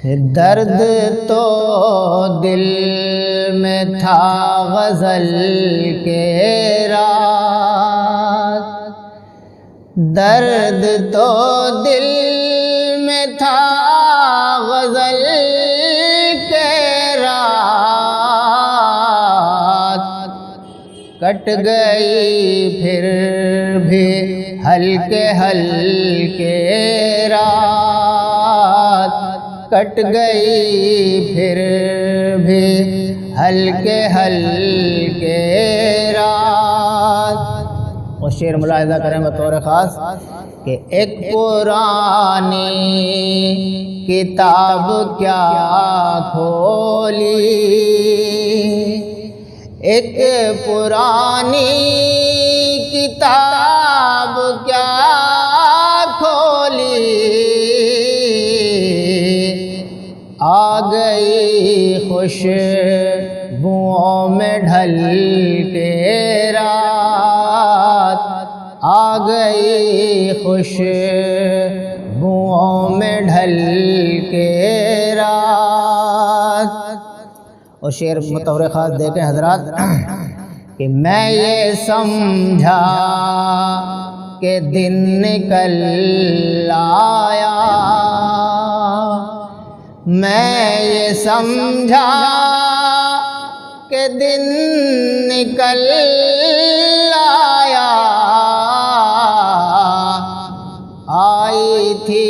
درد تو دل میں تھا غزل کے رات، درد تو دل میں تھا غزل کے رات، کٹ گئی پھر بھی ہلکے ہلکے رات، کٹ گئی پھر بھی ہلکے ہلکے رات۔ اور شعر ملاحظہ کریں بطور خاص کہ ایک پرانی کتاب کیا کھولی، ایک پرانی کتاب کیا کھولی، آ گئی خوشبوؤں میں ڈھل کے رات، آ گئی خوشبوؤں میں ڈھل کے رات۔ اور شعر بطور خاص دیکھیں حضرات کہ میں یہ سمجھا کہ دن نکل آیا، میں یہ سمجھا کہ دن نکل آیا، آئی تھی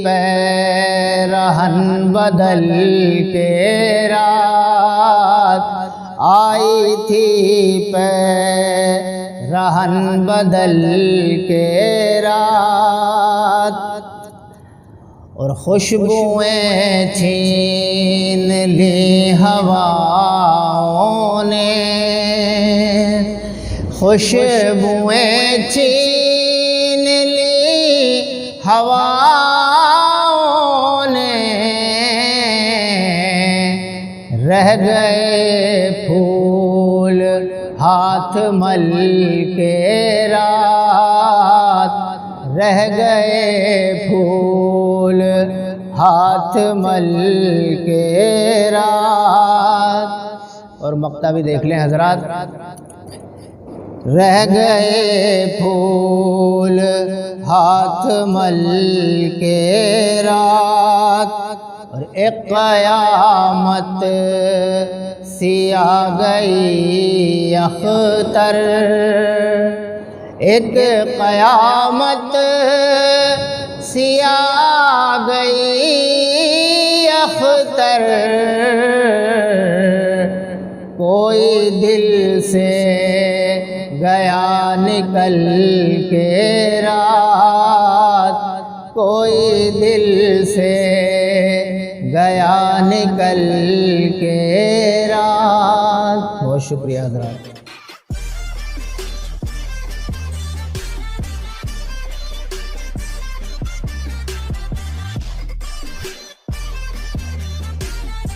پیرہن بدل کے رات، آئی تھی پیرہن بدل کے رات، اور خوشبوئیں چھین لی ہواؤں نے، خوشبوئیں چھین لی ہواؤں نے، رہ گئے پھول ہاتھ مل کے رات، رہ گئے پھول ہاتھ مل کے رات۔ اور مقطع بھی دیکھ لیں حضرات، رہ گئے پھول ہاتھ مل کے رات، اور ایک قیامت سی آ گئی اختر، ایک قیامت سی آ گئی اختر، کوئی دل سے گیا نکل کے رات، کوئی دل سے گیا نکل کے رات۔ بہت شکریہ حضرات۔